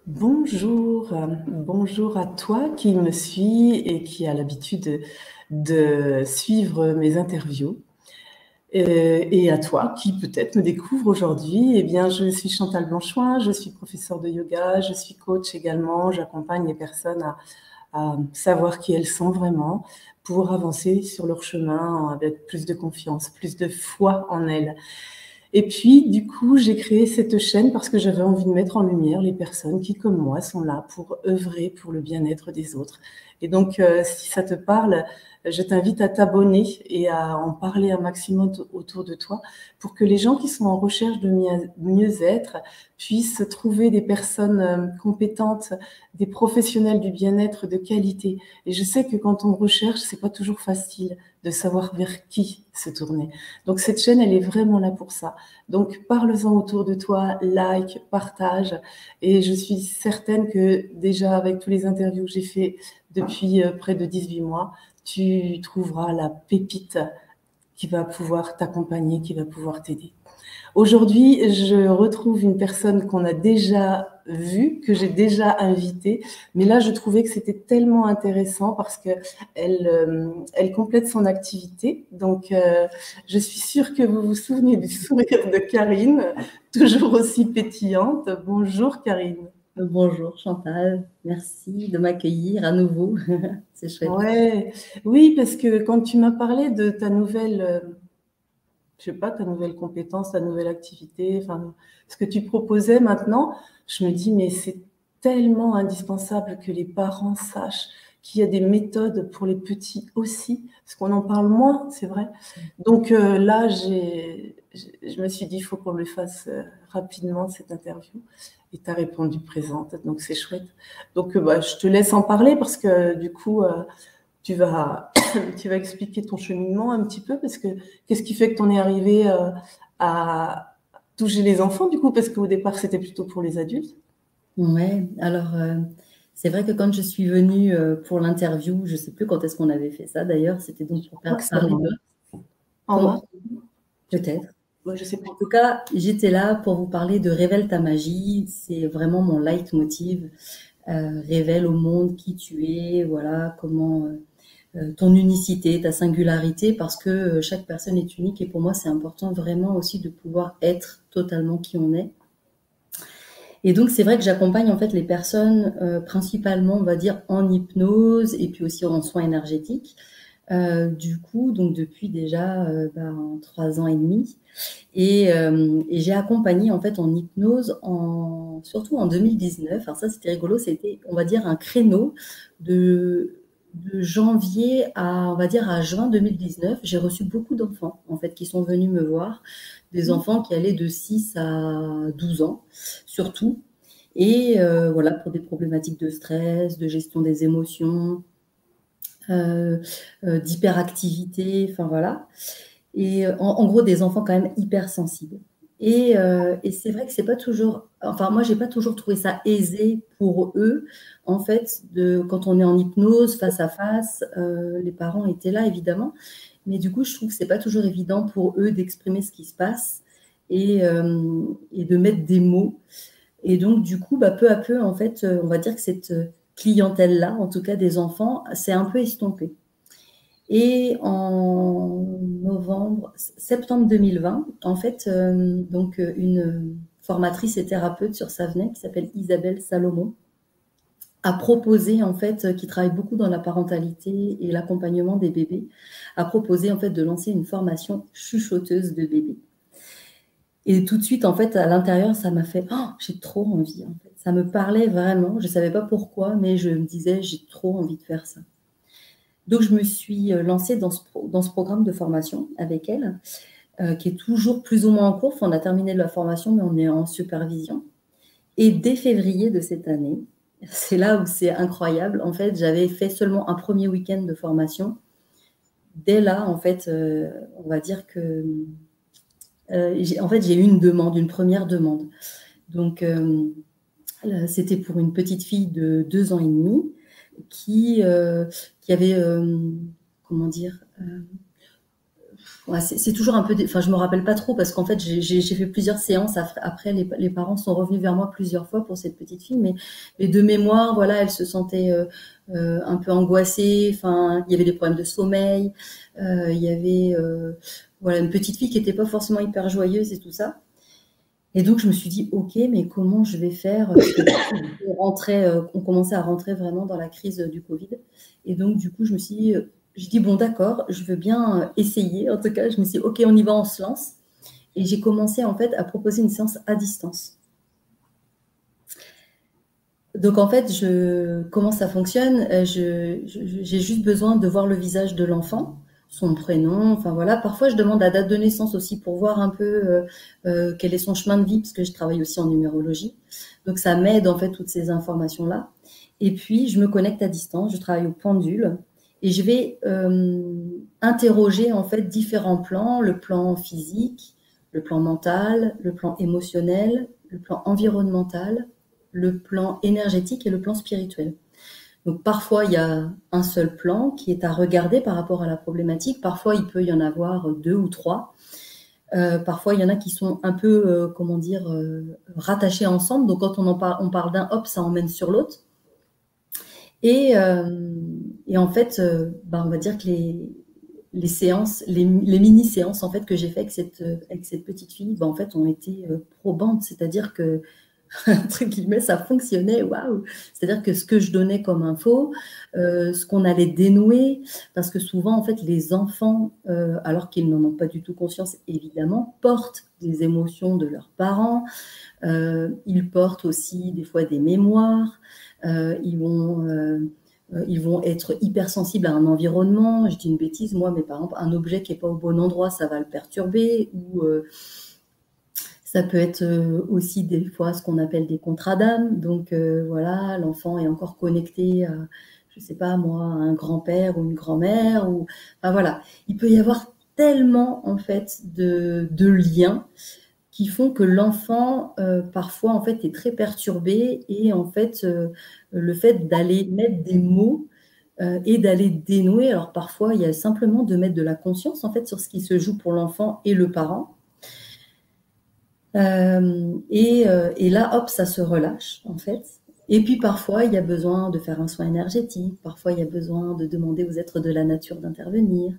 Bonjour, bonjour à toi qui me suis et qui a l'habitude de suivre mes interviews. Et à toi qui peut-être me découvre aujourd'hui. Eh bien, je suis Chantal Blanchoin, je suis professeure de yoga, je suis coach également. J'accompagne les personnes à savoir qui elles sont vraiment pour avancer sur leur chemin avec plus de confiance, plus de foi en elles. Et puis, du coup, j'ai créé cette chaîne parce que j'avais envie de mettre en lumière les personnes qui, comme moi, sont là pour œuvrer pour le bien-être des autres. Et donc, si ça te parle, je t'invite à t'abonner et à en parler un maximum autour de toi pour que les gens qui sont en recherche de mieux-être puissent trouver des personnes compétentes, des professionnels du bien-être de qualité. Et je sais que quand on recherche, c'est pas toujours facile de savoir vers qui se tourner. Donc, cette chaîne, elle est vraiment là pour ça. Donc, parle-en autour de toi, like, partage. Et je suis certaine que déjà, avec tous les interviews que j'ai fait depuis près de 18 mois, tu trouveras la pépite qui va pouvoir t'accompagner, qui va pouvoir t'aider. Aujourd'hui, je retrouve une personne qu'on a déjà vue, que j'ai déjà invitée, mais là, je trouvais que c'était tellement intéressant parce que elle complète son activité. Donc, je suis sûre que vous vous souvenez du sourire de Karine, toujours aussi pétillante. Bonjour Karine. Bonjour Chantal, merci de m'accueillir à nouveau. C'est chouette. Ouais, oui, parce que quand tu m'as parlé de ta nouvelle, je sais pas, ta nouvelle compétence, ta nouvelle activité, enfin, ce que tu proposais maintenant, je me dis, mais c'est tellement indispensable que les parents sachent qu'il y a des méthodes pour les petits aussi, parce qu'on en parle moins, c'est vrai. Donc là, je me suis dit, il faut qu'on le fasse rapidement, cette interview. Et tu as répondu présente, donc c'est chouette. Donc bah, je te laisse en parler parce que du coup, tu vas, tu vas expliquer ton cheminement un petit peu parce que qu'est-ce qui fait que tu en es arrivé à toucher les enfants du coup parce qu'au départ c'était plutôt pour les adultes. Ouais, alors c'est vrai que quand je suis venue pour l'interview, je sais plus quand est-ce qu'on avait fait ça d'ailleurs, c'était donc Je pour crois que c'était parler de... en mars. Comment? Peut-être. Ouais, je sais plus. En tout cas, j'étais là pour vous parler de Révèle ta magie. C'est vraiment mon leitmotiv. Révèle au monde qui tu es, voilà, comment ton unicité, ta singularité, parce que chaque personne est unique et pour moi, c'est important vraiment aussi de pouvoir être totalement qui on est. Et donc, c'est vrai que j'accompagne en fait les personnes principalement, on va dire, en hypnose et puis aussi en soins énergétiques. Du coup, donc depuis déjà 3 ans et demi. Et j'ai accompagné en fait en hypnose, surtout en 2019. Alors ça, c'était rigolo. C'était, on va dire, un créneau de, de janvier à, on va dire, à juin 2019. J'ai reçu beaucoup d'enfants en fait qui sont venus me voir, des enfants qui allaient de 6 à 12 ans, surtout. Et voilà, pour des problématiques de stress, de gestion des émotions, euh, d'hyperactivité, enfin voilà. Et en gros, des enfants quand même hypersensibles. Et c'est vrai que c'est pas toujours, enfin moi j'ai pas toujours trouvé ça aisé pour eux, en fait, quand on est en hypnose face à face, les parents étaient là évidemment, mais du coup je trouve que c'est pas toujours évident pour eux d'exprimer ce qui se passe et de mettre des mots. Et donc du coup, bah, peu à peu, en fait, on va dire que cette clientèle-là, en tout cas des enfants, s'est un peu estompée. Et en septembre 2020, en fait, donc une formatrice et thérapeute sur Savenay qui s'appelle Isabelle Salomon a proposé, en fait, qui travaille beaucoup dans la parentalité et l'accompagnement des bébés, a proposé en fait de lancer une formation chuchoteuse de bébés. Et tout de suite, en fait, à l'intérieur, ça m'a fait oh, j'ai trop envie. En fait, ça me parlait vraiment. Je savais pas pourquoi, mais je me disais j'ai trop envie de faire ça. Donc, je me suis lancée dans ce programme de formation avec elle, qui est toujours plus ou moins en cours. Enfin, on a terminé la formation, mais on est en supervision. Et dès février de cette année, c'est là où c'est incroyable. En fait, j'avais fait seulement un premier week-end de formation. Dès là, en fait, on va dire que j'ai eu une demande, une première demande. Donc, c'était pour une petite fille de 2 ans et demi qui avait, comment dire, Ouais, c'est toujours un peu, enfin, je me rappelle pas trop parce qu'en fait, j'ai fait plusieurs séances. Après, les parents sont revenus vers moi plusieurs fois pour cette petite fille, mais de mémoire, voilà, elle se sentait un peu angoissée. Enfin, il y avait des problèmes de sommeil. Il y avait, voilà, une petite fille qui était pas forcément hyper joyeuse et tout ça. Et donc, je me suis dit, ok, mais comment je vais faire? Parce que on commençait à rentrer vraiment dans la crise du Covid. Et donc, du coup, je dis, bon, d'accord, je veux bien essayer. En tout cas, je me suis dit, ok, on y va, on se lance. Et j'ai commencé, en fait, à proposer une séance à distance. Donc, en fait, comment ça fonctionne? J'ai juste besoin de voir le visage de l'enfant, son prénom, enfin voilà. Parfois, je demande la date de naissance aussi pour voir un peu quel est son chemin de vie, parce que je travaille aussi en numérologie. Donc, ça m'aide, en fait, toutes ces informations-là. Et puis, je me connecte à distance, je travaille au pendule et je vais interroger, en fait, différents plans, le plan physique, le plan mental, le plan émotionnel, le plan environnemental, le plan énergétique et le plan spirituel. Donc parfois, il y a un seul plan qui est à regarder par rapport à la problématique. Parfois, il peut y en avoir deux ou trois. Parfois, il y en a qui sont un peu, comment dire, rattachés ensemble. Donc quand on parle d'un, hop, ça emmène sur l'autre. Et en fait, on va dire que les séances, les mini-séances en fait que j'ai fait avec cette petite fille, en fait, ont été probantes. C'est-à-dire que entre guillemets, ça fonctionnait, waouh! C'est-à-dire que ce que je donnais comme info, ce qu'on allait dénouer, parce que souvent, en fait, les enfants, alors qu'ils n'en ont pas du tout conscience, évidemment, portent des émotions de leurs parents, ils portent aussi des fois des mémoires, ils vont être hypersensibles à un environnement. Je dis une bêtise, moi, mais par exemple, un objet qui n'est pas au bon endroit, ça va le perturber, ou ça peut être aussi des fois ce qu'on appelle des contrats d'âme. Donc voilà, l'enfant est encore connecté à, je sais pas moi, à un grand-père ou une grand-mère. Enfin, voilà, il peut y avoir tellement en fait de liens qui font que l'enfant parfois en fait est très perturbé et en fait le fait d'aller mettre des mots et d'aller dénouer. Alors parfois il y a simplement de mettre de la conscience en fait sur ce qui se joue pour l'enfant et le parent. Et là, hop, ça se relâche, en fait. Et puis parfois, il y a besoin de faire un soin énergétique. Parfois, il y a besoin de demander aux êtres de la nature d'intervenir.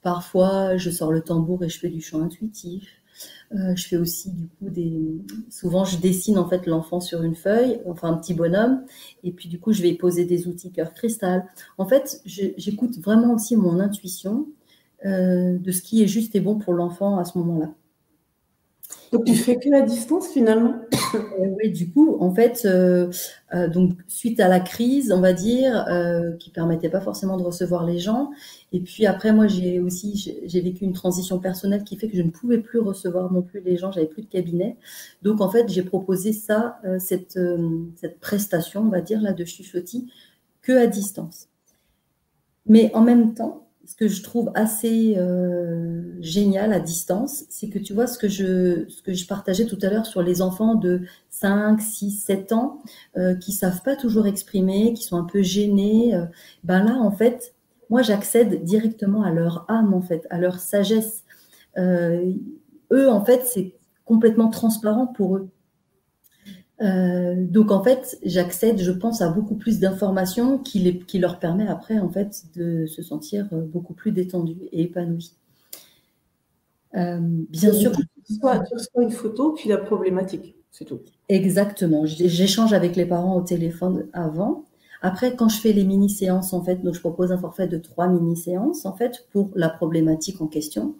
Parfois, je sors le tambour et je fais du chant intuitif. Je fais aussi, du coup, souvent, je dessine, en fait, l'enfant sur une feuille, enfin, un petit bonhomme. Et puis, du coup, je vais poser des outils cœur cristal. En fait, j'écoute vraiment aussi mon intuition de ce qui est juste et bon pour l'enfant à ce moment-là. Donc, tu fais que à distance finalement? Oui, du coup, en fait, donc suite à la crise, on va dire, qui permettait pas forcément de recevoir les gens, et puis après, moi, j'ai vécu une transition personnelle qui fait que je ne pouvais plus recevoir non plus les gens, j'avais plus de cabinet. Donc, en fait, j'ai proposé cette prestation, on va dire, là, de chuchotis, que à distance. Mais en même temps, ce que je trouve assez génial à distance, c'est que tu vois ce que je partageais tout à l'heure sur les enfants de 5, 6, 7 ans qui savent pas toujours exprimer, qui sont un peu gênés. Ben là, en fait, moi, j'accède directement à leur âme, en fait, à leur sagesse. Eux, en fait, c'est complètement transparent pour eux. Donc en fait, j'accède, je pense, à beaucoup plus d'informations qui leur permet après en fait de se sentir beaucoup plus détendu et épanoui. Bien sûr, tu reçois une photo puis la problématique, c'est tout. Exactement. J'échange avec les parents au téléphone avant. Après, quand je fais les mini-séances, en fait, donc je propose un forfait de 3 mini-séances en fait pour la problématique en question.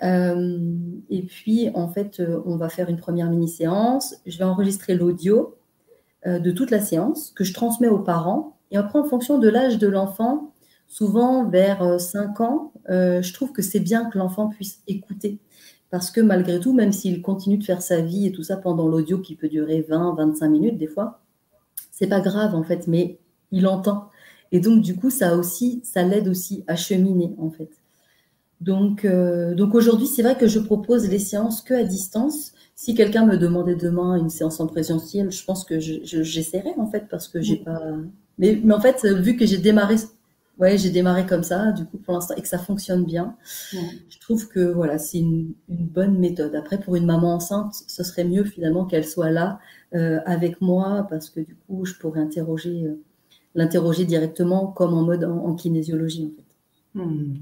Et puis, en fait, on va faire une première mini-séance. Je vais enregistrer l'audio de toute la séance que je transmets aux parents. Et après, en fonction de l'âge de l'enfant, souvent vers 5 ans, je trouve que c'est bien que l'enfant puisse écouter. Parce que malgré tout, même s'il continue de faire sa vie et tout ça pendant l'audio qui peut durer 20, 25 minutes des fois, c'est pas grave en fait, mais il entend. Et donc, du coup, ça l'aide aussi à cheminer en fait. Donc aujourd'hui, c'est vrai que je propose les séances que à distance. Si quelqu'un me demandait demain une séance en présentiel, je pense que j'essaierai en fait parce que j'ai pas. Mais en fait, vu que j'ai démarré Ouais, j'ai démarré comme ça, du coup, pour l'instant, et que ça fonctionne bien. Ouais. Je trouve que voilà, c'est une bonne méthode. Après, pour une maman enceinte, ce serait mieux finalement qu'elle soit là avec moi, parce que du coup, je pourrais l'interroger directement, comme en mode en kinésiologie, en fait.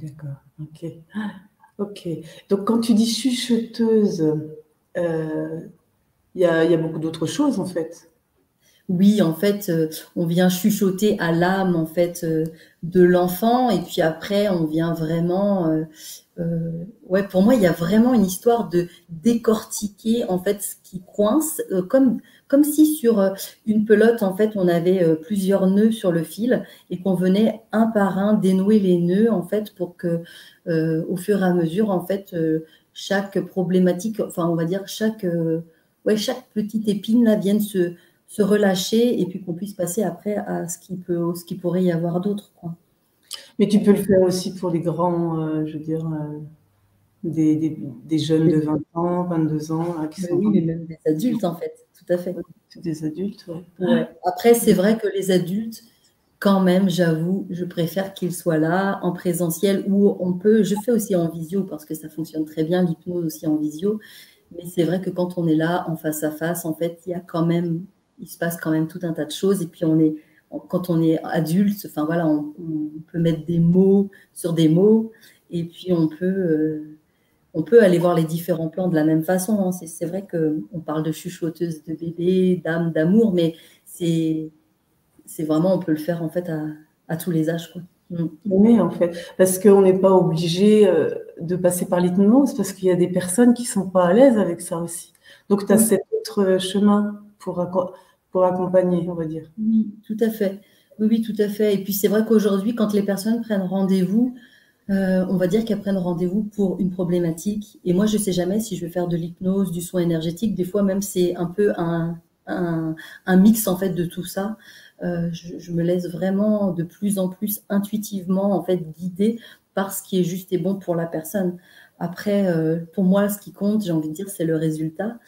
D'accord, ok. Ok. Donc, quand tu dis chuchoteuse, il y a beaucoup d'autres choses, en fait. Oui, en fait, on vient chuchoter à l'âme en fait de l'enfant, et puis après, on vient vraiment. Ouais, pour moi, il y a vraiment une histoire de décortiquer en fait ce qui coince, comme si sur une pelote en fait, on avait plusieurs nœuds sur le fil et qu'on venait un par un dénouer les nœuds en fait pour que, au fur et à mesure en fait, chaque problématique, enfin, on va dire ouais, chaque petite épine là vienne se relâcher et puis qu'on puisse passer après à ce qui pourrait y avoir d'autre, quoi. Mais tu peux le faire aussi pour les grands, je veux dire, des jeunes de Mais, 20 ans, 22 ans, qui mais sont oui, mais vraiment même des adultes, en fait, tout à fait. des adultes, ouais. Ouais. Après, c'est vrai que les adultes, quand même, j'avoue, je préfère qu'ils soient là, en présentiel, où on peut, je fais aussi en visio, parce que ça fonctionne très bien, l'hypnose aussi en visio, mais c'est vrai que quand on est là, en face à face, en fait, il se passe quand même tout un tas de choses, et puis quand on est adulte, enfin voilà, on peut mettre des mots sur des mots, et puis on peut aller voir les différents plans de la même façon, hein. C'est vrai qu'on parle de chuchoteuse de bébé, d'âme, d'amour, mais c'est c'est vraiment, on peut le faire en fait à tous les âges, quoi. Mm. Mais en fait, parce qu'on n'est pas obligé de passer par l'hypnose, parce qu'il y a des personnes qui sont pas à l'aise avec ça aussi. Donc, tu as Oui, cet autre chemin pour accompagner, on va dire. oui, tout à fait. Oui, oui, tout à fait. Et puis c'est vrai qu'aujourd'hui, quand les personnes prennent rendez-vous, on va dire qu'elles prennent rendez-vous pour une problématique. Et moi, je sais jamais si je vais faire de l'hypnose, du soin énergétique. Des fois, même, c'est un peu un mix en fait de tout ça. Je me laisse vraiment de plus en plus intuitivement en fait guider par ce qui est juste et bon pour la personne. Après, pour moi, ce qui compte, j'ai envie de dire, c'est le résultat.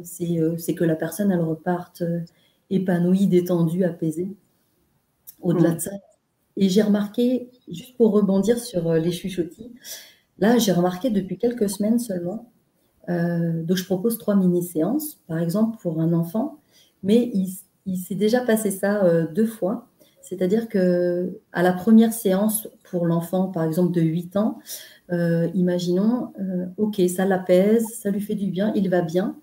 C'est que la personne, elle reparte épanouie, détendue, apaisée. Au-delà Mm. de ça, et j'ai remarqué, juste pour rebondir sur les chuchotis, là, j'ai remarqué depuis quelques semaines seulement, donc je propose 3 mini-séances, par exemple pour un enfant, mais il s'est déjà passé ça 2 fois. C'est-à-dire que à la première séance pour l'enfant, par exemple de 8 ans, imaginons, ok, ça l'apaise, ça lui fait du bien, il va bien,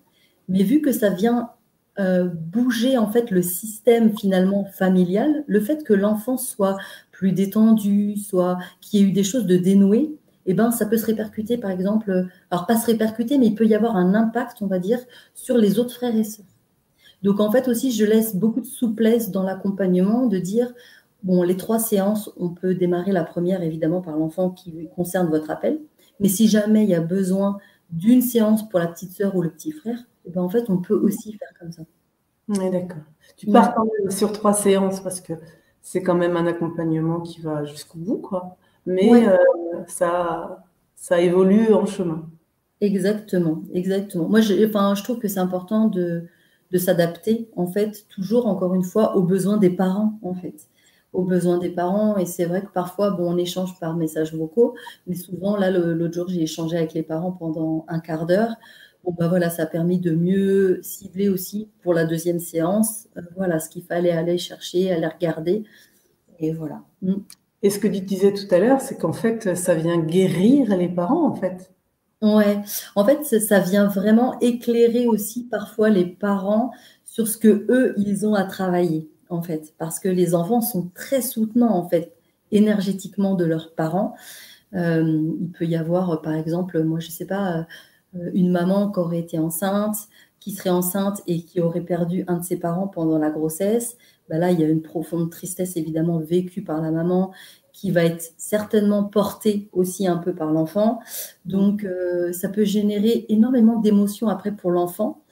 mais vu que ça vient bouger en fait le système finalement familial, le fait que l'enfant soit plus détendu, soit qu'il y ait eu des choses de dénouées, eh ben, ça peut se répercuter, par exemple, alors pas se répercuter, mais il peut y avoir un impact, on va dire, sur les autres frères et sœurs. Donc, en fait, aussi, je laisse beaucoup de souplesse dans l'accompagnement, de dire, bon, les 3 séances, on peut démarrer la première, évidemment, par l'enfant qui concerne votre appel. Mais si jamais il y a besoin d'une séance pour la petite sœur ou le petit frère, eh ben, en fait, on peut aussi faire comme ça. Ouais, d'accord. Tu pars Ouais, quand même sur 3 séances parce que c'est quand même un accompagnement qui va jusqu'au bout, quoi. Mais ouais, ça, ça évolue en chemin. exactement, exactement. Moi, enfin, je trouve que c'est important de s'adapter, en fait, toujours, encore une fois, aux besoins des parents, en fait. Aux besoins des parents. Et c'est vrai que parfois, bon, on échange par messages vocaux, mais souvent, là, l'autre jour, j'ai échangé avec les parents pendant un quart d'heure. Bon, bah voilà, ça a permis de mieux cibler aussi pour la deuxième séance, voilà, ce qu'il fallait aller chercher, aller regarder. Et voilà. Mm. Et ce que tu disais tout à l'heure, c'est qu'en fait, ça vient guérir les parents, en fait. Ouais, en fait, ça vient vraiment éclairer aussi parfois les parents sur ce que eux ils ont à travailler, en fait, parce que les enfants sont très soutenants, en fait, énergétiquement de leurs parents. Il peut y avoir, par exemple, moi, je sais pas, une maman qui aurait été enceinte, qui serait enceinte et qui aurait perdu un de ses parents pendant la grossesse. Bah là, il y a une profonde tristesse, évidemment, vécue par la maman, qui va être certainement portée aussi un peu par l'enfant. Donc, ça peut générer énormément d'émotions après pour l'enfant.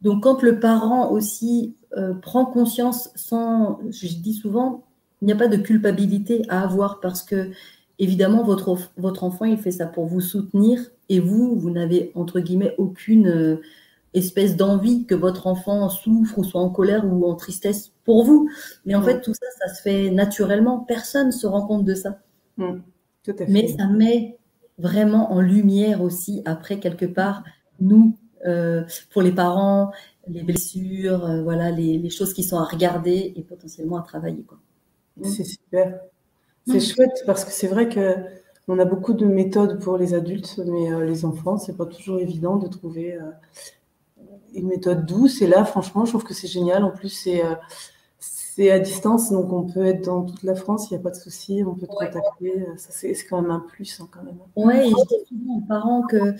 Donc, quand le parent aussi prend conscience sans, je dis souvent, il n'y a pas de culpabilité à avoir parce que, évidemment, votre enfant, il fait ça pour vous soutenir et vous n'avez, entre guillemets, espèce d'envie que votre enfant souffre ou soit en colère ou en tristesse pour vous. Mais en fait, tout ça, ça se fait naturellement. Personne ne se rend compte de ça. Tout à Mais fait. ça met vraiment en lumière aussi, après, quelque part, nous, pour les parents, les blessures, voilà, les choses qui sont à regarder et potentiellement à travailler, quoi. C'est super. C'est chouette parce que c'est vrai que on a beaucoup de méthodes pour les adultes, mais les enfants, c'est pas toujours évident de trouver une méthode douce. Et là, franchement, je trouve que c'est génial. En plus, c'est à distance, donc on peut être dans toute la France, il n'y a pas de souci, on peut te contacter. Ça, c'est quand même un plus, hein, quand même. Ouais, et je dis souvent aux parents que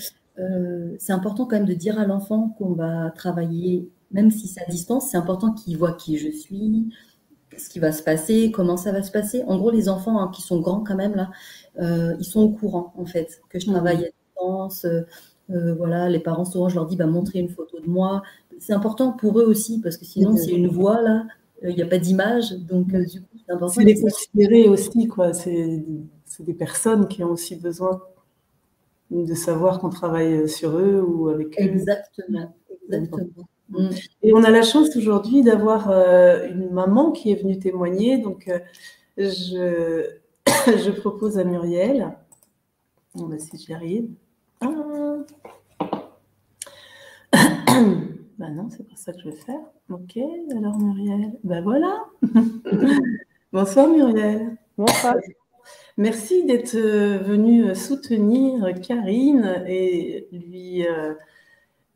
c'est important quand même de dire à l'enfant qu'on va travailler, même si c'est à distance, c'est important qu'il voit qui je suis, ce qui va se passer, comment ça va se passer. En gros, les enfants qui sont grands quand même, là, ils sont au courant, en fait, que je travaille à distance. Voilà, les parents, souvent, je leur dis, bah, montrez une photo de moi. C'est important pour eux aussi, parce que sinon, c'est une voix, là, il n'y a pas d'image. Donc, du coup, c'est important C'est les qu'ils sachent. considérer aussi, quoi. C'est des personnes qui ont aussi besoin de savoir qu'on travaille sur eux ou avec eux. Exactement, exactement. Et on a la chance aujourd'hui d'avoir une maman qui est venue témoigner. Donc, je, je propose à Muriel. On va si j'y arrive. Bah non, c'est pas ça que je vais faire. Ok, alors Muriel. Bah voilà. Bonsoir Muriel. Bonsoir. Merci d'être venue soutenir Karine et lui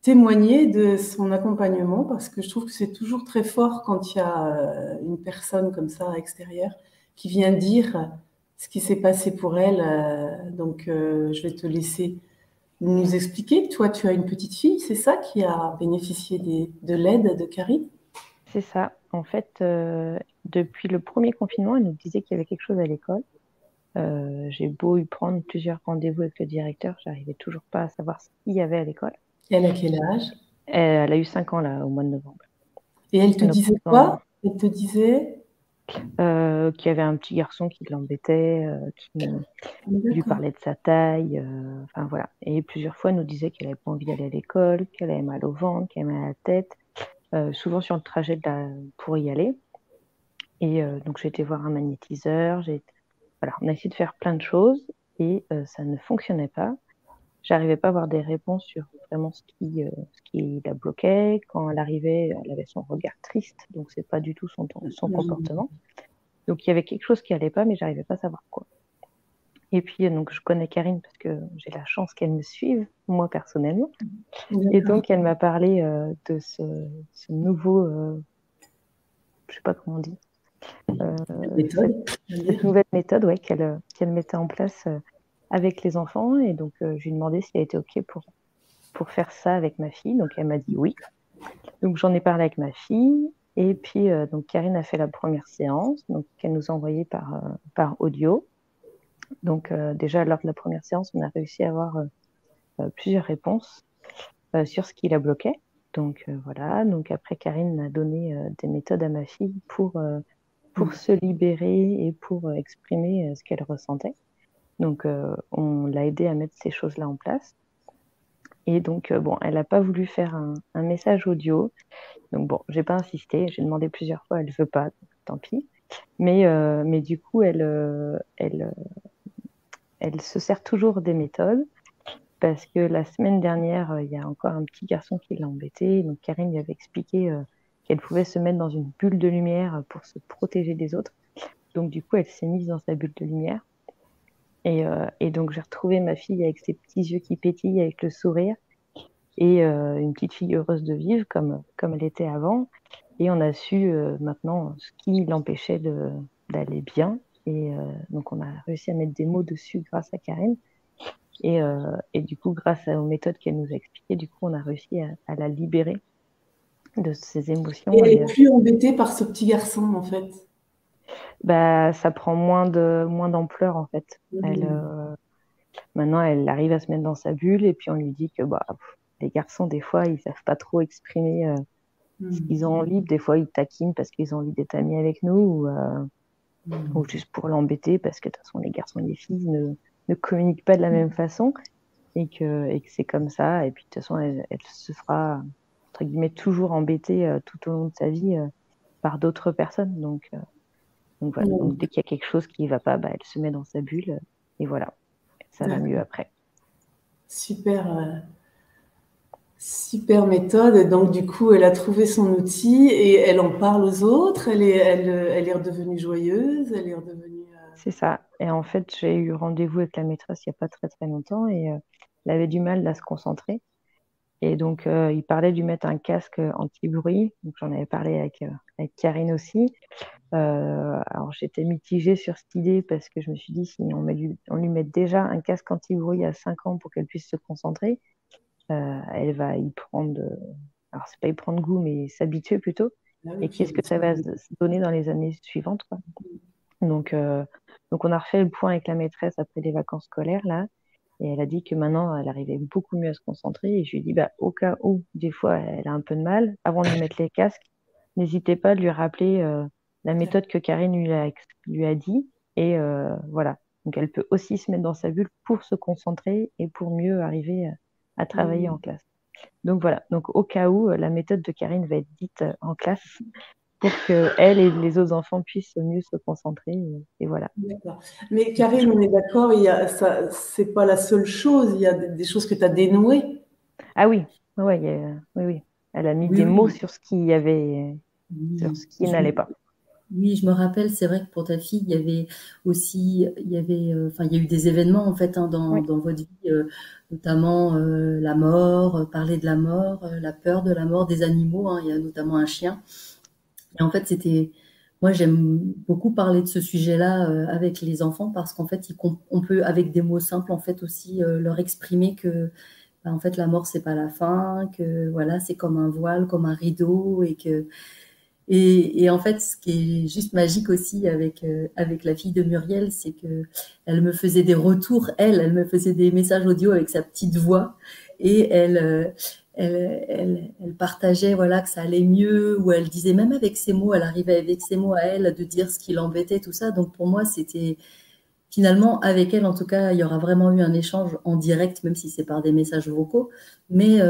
témoigner de son accompagnement parce que je trouve que c'est toujours très fort quand il y a une personne comme ça à l'extérieur qui vient dire ce qui s'est passé pour elle. Donc, je vais te laisser nous expliquer. Toi, tu as une petite fille, c'est ça, qui a bénéficié de l'aide de Karine? C'est ça. En fait, depuis le premier confinement, elle nous disait qu'il y avait quelque chose à l'école. J'ai beau y prendre plusieurs rendez-vous avec le directeur, j'arrivais toujours pas à savoir ce qu'il y avait à l'école. Elle a quel âge? Elle a eu 5 ans là, au mois de novembre. Et elle te Donc, disait quoi? Elle te disait qu'il y avait un petit garçon qui l'embêtait, qui lui parlait de sa taille, enfin voilà. Et plusieurs fois, elle nous disait qu'elle n'avait pas envie d'aller à l'école, qu'elle avait mal au ventre, qu'elle avait mal à la tête, souvent sur le trajet pour y aller. Et donc, j'ai été voir un magnétiseur. Voilà, on a essayé de faire plein de choses et ça ne fonctionnait pas. J'arrivais pas à avoir des réponses sur vraiment ce qui la bloquait. Quand elle arrivait, elle avait son regard triste, donc c'est pas du tout son comportement. Donc il y avait quelque chose qui allait pas, mais j'arrivais pas à savoir quoi. Et puis donc je connais Karine parce que j'ai la chance qu'elle me suive, moi personnellement. Et donc elle m'a parlé de ce nouveau, je sais pas comment on dit, cette nouvelle méthode, ouais, qu'elle mettait en place avec les enfants. Et donc je lui ai demandé si elle était OK pour faire ça avec ma fille. Donc elle m'a dit oui. Donc j'en ai parlé avec ma fille. Et puis donc Karine a fait la première séance, donc qu'elle nous a envoyée par audio. Donc déjà lors de la première séance, on a réussi à avoir plusieurs réponses sur ce qui la bloquait. Donc voilà. Donc après Karine a donné des méthodes à ma fille pour se libérer et pour exprimer ce qu'elle ressentait. Donc on l'a aidée à mettre ces choses-là en place. Et donc, bon, elle n'a pas voulu faire un message audio. Donc, bon, j'ai pas insisté. J'ai demandé plusieurs fois, elle ne veut pas, donc tant pis. Mais du coup, elle se sert toujours des méthodes parce que la semaine dernière, il y a encore un petit garçon qui l'a embêté. Donc, Karine lui avait expliqué qu'elle pouvait se mettre dans une bulle de lumière pour se protéger des autres. Donc, du coup, elle s'est mise dans sa bulle de lumière. Et donc, j'ai retrouvé ma fille avec ses petits yeux qui pétillent, avec le sourire. Et une petite fille heureuse de vivre comme elle était avant. Et on a su maintenant ce qui l'empêchait d'aller bien. Et donc, on a réussi à mettre des mots dessus grâce à Karine. Et du coup, grâce aux méthodes qu'elle nous a expliquées, du coup, on a réussi à la libérer de ses émotions. Et elle est plus embêtée par ce petit garçon, en fait. Bah, ça prend moins d'ampleur, en fait. Maintenant, elle arrive à se mettre dans sa bulle et puis on lui dit que les garçons, des fois, ils savent pas trop exprimer ce qu'ils ont envie. Des fois, ils taquinent parce qu'ils ont envie d'être amis avec nous ou juste pour l'embêter parce que de toute façon, les garçons et les filles ne communiquent pas de la même façon et que c'est comme ça. Et puis, de toute façon, elle se fera entre guillemets, toujours embêtée tout au long de sa vie par d'autres personnes. Donc voilà. Donc, dès qu'il y a quelque chose qui ne va pas, bah, elle se met dans sa bulle et voilà, ça va mieux après. Super, super méthode. Et donc, du coup, elle a trouvé son outil et elle en parle aux autres. Elle est redevenue joyeuse. Elle est redevenue. C'est ça. Et en fait, j'ai eu rendez-vous avec la maîtresse il n'y a pas très très longtemps et elle avait du mal à se concentrer. Et donc, il parlait de lui mettre un casque anti-bruit. Donc, j'en avais parlé avec Karine aussi. Alors, j'étais mitigée sur cette idée parce que je me suis dit, si on lui met déjà un casque anti-bruit à 5 ans pour qu'elle puisse se concentrer, elle va y prendre, alors c'est pas y prendre goût, mais s'habituer plutôt. Et qu'est-ce que ça va se donner dans les années suivantes, quoi. Donc, on a refait le point avec la maîtresse après les vacances scolaires, là. Et elle a dit que maintenant, elle arrivait beaucoup mieux à se concentrer. Et je lui ai dit, bah, au cas où, des fois, elle a un peu de mal, avant de lui mettre les casques, n'hésitez pas à lui rappeler la méthode que Karine lui a dit. Et voilà. Donc, elle peut aussi se mettre dans sa bulle pour se concentrer et pour mieux arriver à travailler en classe. Donc, voilà. Donc, au cas où, la méthode de Karine va être dite en classe pour qu'elle et les autres enfants puissent mieux se concentrer. Et voilà. D'accord. Mais Karine, on est d'accord, c'est pas la seule chose. Il y a des choses que tu as dénouées. Ah oui, ouais, oui. Elle a mis des mots sur ce qui sur ce qui n'allait pas. Oui, je me rappelle, c'est vrai que pour ta fille, il y avait aussi, il y a eu des événements en fait dans votre vie, notamment la mort, parler de la mort, la peur de la mort des animaux. Il y a notamment un chien. Et en fait, moi, j'aime beaucoup parler de ce sujet-là avec les enfants parce qu'en fait, on peut, avec des mots simples, en fait, aussi leur exprimer que, en fait, la mort, c'est pas la fin, que voilà, c'est comme un voile, comme un rideau, et en fait, ce qui est juste magique aussi avec la fille de Muriel, c'est que elle me faisait des retours, elle me faisait des messages audio avec sa petite voix, et elle partageait voilà que ça allait mieux, ou elle disait même avec ses mots, elle arrivait avec ses mots à elle de dire ce qui l'embêtait, tout ça. Donc pour moi, c'était finalement avec elle, en tout cas, il y aura vraiment eu un échange en direct, même si c'est par des messages vocaux, mais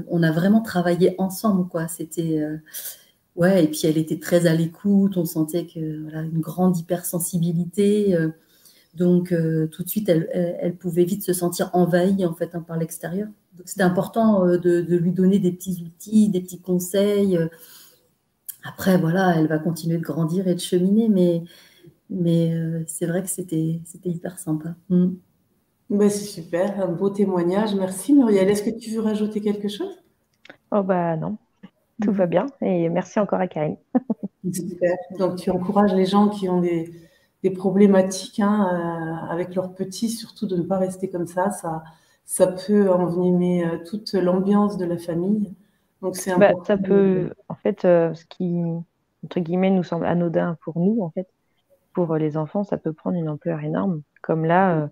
on a vraiment travaillé ensemble, quoi. C'était ouais, et puis elle était très à l'écoute, on sentait que voilà, une grande hypersensibilité, donc tout de suite elle pouvait vite se sentir envahie en fait par l'extérieur. Donc c'était important de lui donner des petits outils, des petits conseils. Après voilà, elle va continuer de grandir et de cheminer, mais c'est vrai que c'était hyper sympa. Ben, c'est super, un beau témoignage. Merci Muriel. Est-ce que tu veux rajouter quelque chose? Oh bah non, tout va bien. Et merci encore à Karine. Super. Donc tu encourages les gens qui ont des problématiques avec leurs petits, surtout de ne pas rester comme ça. Ça peut envenimer toute l'ambiance de la famille. Donc c'est important. Ça peut, en fait, ce qui, entre guillemets, nous semble anodin pour nous, en fait, pour les enfants, ça peut prendre une ampleur énorme. Comme là,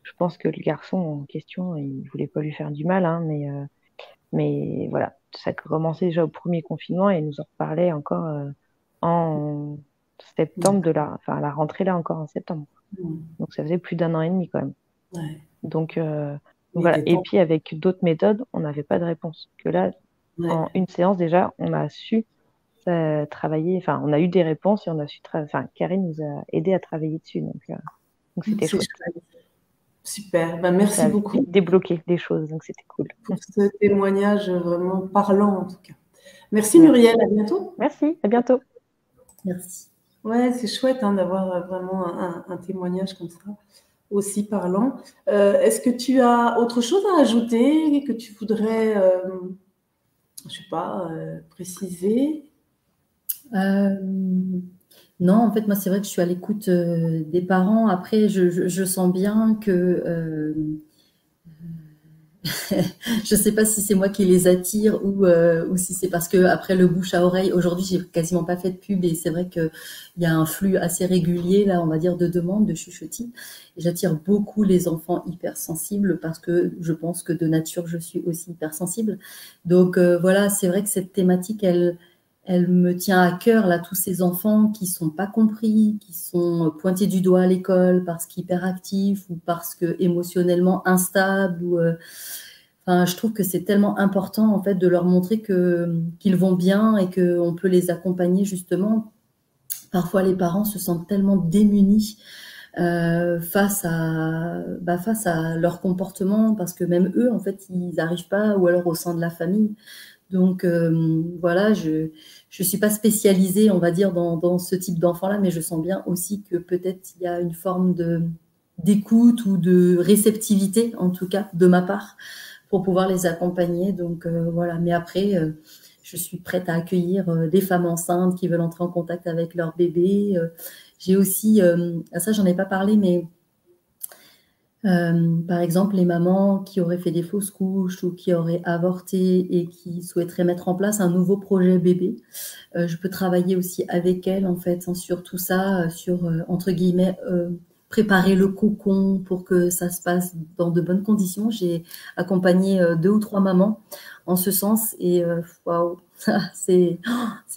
je pense que le garçon en question, il voulait pas lui faire du mal, hein, mais voilà, ça commençait déjà au premier confinement et il nous en reparlait encore en septembre enfin la rentrée là encore en septembre. Donc ça faisait plus d'1 an et demi quand même. Ouais. Donc voilà. Et puis avec d'autres méthodes, on n'avait pas de réponse. Que là, en une séance déjà, on a su travailler. Enfin, on a eu des réponses et on a su Enfin, Karine nous a aidé à travailler dessus. Donc c'était chouette. Super. Ben, merci beaucoup. Ça a débloqué des choses, donc c'était cool. Pour ce témoignage vraiment parlant en tout cas. Merci Muriel, à bientôt. Merci, à bientôt. Merci. Ouais, c'est chouette d'avoir vraiment un témoignage comme ça, aussi parlant. Est-ce que tu as autre chose à ajouter que tu voudrais, je sais pas, préciser? Non, en fait, moi, c'est vrai que je suis à l'écoute des parents. Après, je sens bien que je sais pas si c'est moi qui les attire ou si c'est parce que après le bouche à oreille. Aujourd'hui, j'ai quasiment pas fait de pub et c'est vrai que il y a un flux assez régulier là, on va dire, de demandes, de chuchotis. Et j'attire beaucoup les enfants hypersensibles parce que je pense que de nature je suis aussi hypersensible. Donc voilà, c'est vrai que cette thématique, elle me tient à cœur, là, tous ces enfants qui sont pas compris, qui sont pointés du doigt à l'école parce qu'hyperactifs ou parce que émotionnellement instables. enfin, je trouve que c'est tellement important en fait de leur montrer qu'ils vont bien et qu'on peut les accompagner justement. Parfois, les parents se sentent tellement démunis face à leur comportement, parce que même eux, en fait, ils n'arrivent pas, ou alors au sein de la famille. Donc voilà, je suis pas spécialisée, on va dire, dans ce type d'enfant-là, mais je sens bien aussi que peut-être il y a une forme d'écoute ou de réceptivité, en tout cas, de ma part, pour pouvoir les accompagner. Donc voilà, mais après, je suis prête à accueillir des femmes enceintes qui veulent entrer en contact avec leur bébé. J'ai aussi, ça j'en ai pas parlé, mais par exemple, les mamans qui auraient fait des fausses couches ou qui auraient avorté et qui souhaiteraient mettre en place un nouveau projet bébé, je peux travailler aussi avec elles en fait, hein, sur tout ça, sur entre guillemets préparer le cocon pour que ça se passe dans de bonnes conditions. J'ai accompagné 2 ou 3 mamans en ce sens et waouh, c'est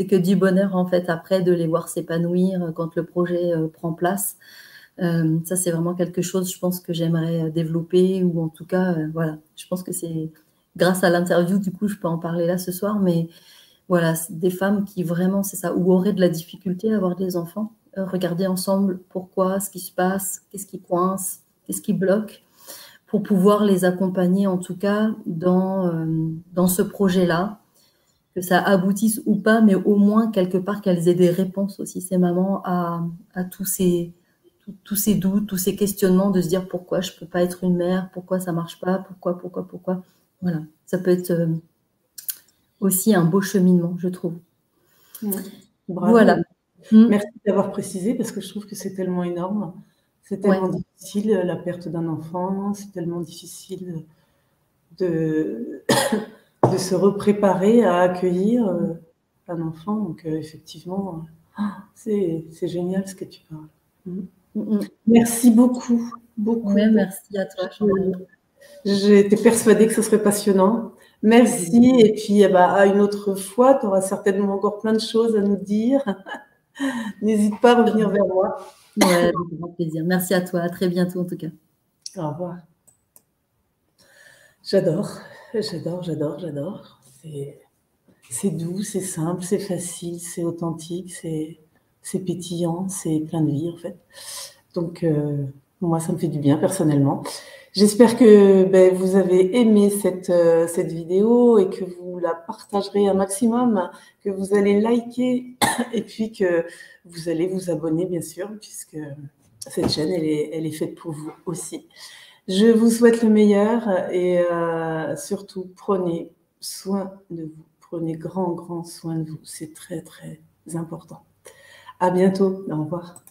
que du bonheur en fait après de les voir s'épanouir quand le projet prend place. Ça, c'est vraiment quelque chose, je pense, que j'aimerais développer, ou en tout cas, voilà, je pense que c'est grâce à l'interview, du coup, je peux en parler là ce soir, mais voilà, des femmes qui vraiment, c'est ça, ou auraient de la difficulté à avoir des enfants, regarder ensemble pourquoi, ce qui se passe, qu'est-ce qui coince, qu'est-ce qui bloque, pour pouvoir les accompagner, en tout cas, dans ce projet-là, que ça aboutisse ou pas, mais au moins, quelque part, qu'elles aient des réponses aussi, ces mamans, à tous ces doutes, tous ces questionnements, de se dire pourquoi je peux pas être une mère, pourquoi ça marche pas, pourquoi. Voilà, ça peut être aussi un beau cheminement, je trouve. Bravo. Voilà. Merci d'avoir précisé, parce que je trouve que c'est tellement énorme. C'est tellement difficile, la perte d'un enfant, c'est tellement difficile de se repréparer à accueillir un enfant. Donc effectivement, c'est génial ce que tu parles. Merci beaucoup. Ouais, merci à toi, Chantal. J'étais persuadée que ce serait passionnant. Merci. Et puis, à une autre fois, tu auras certainement encore plein de choses à nous dire. N'hésite pas à revenir vers moi. Ouais, avec grand plaisir. Merci à toi. À très bientôt, en tout cas. Au revoir. J'adore. C'est doux, c'est simple, c'est facile, c'est authentique, c'est pétillant, c'est plein de vie, en fait. Donc, moi, ça me fait du bien, personnellement. J'espère que vous avez aimé cette vidéo et que vous la partagerez un maximum, que vous allez liker et puis que vous allez vous abonner, bien sûr, puisque cette chaîne, elle est faite pour vous aussi. Je vous souhaite le meilleur et surtout, prenez soin de vous. Prenez grand soin de vous. C'est très, très important. À bientôt. Au revoir.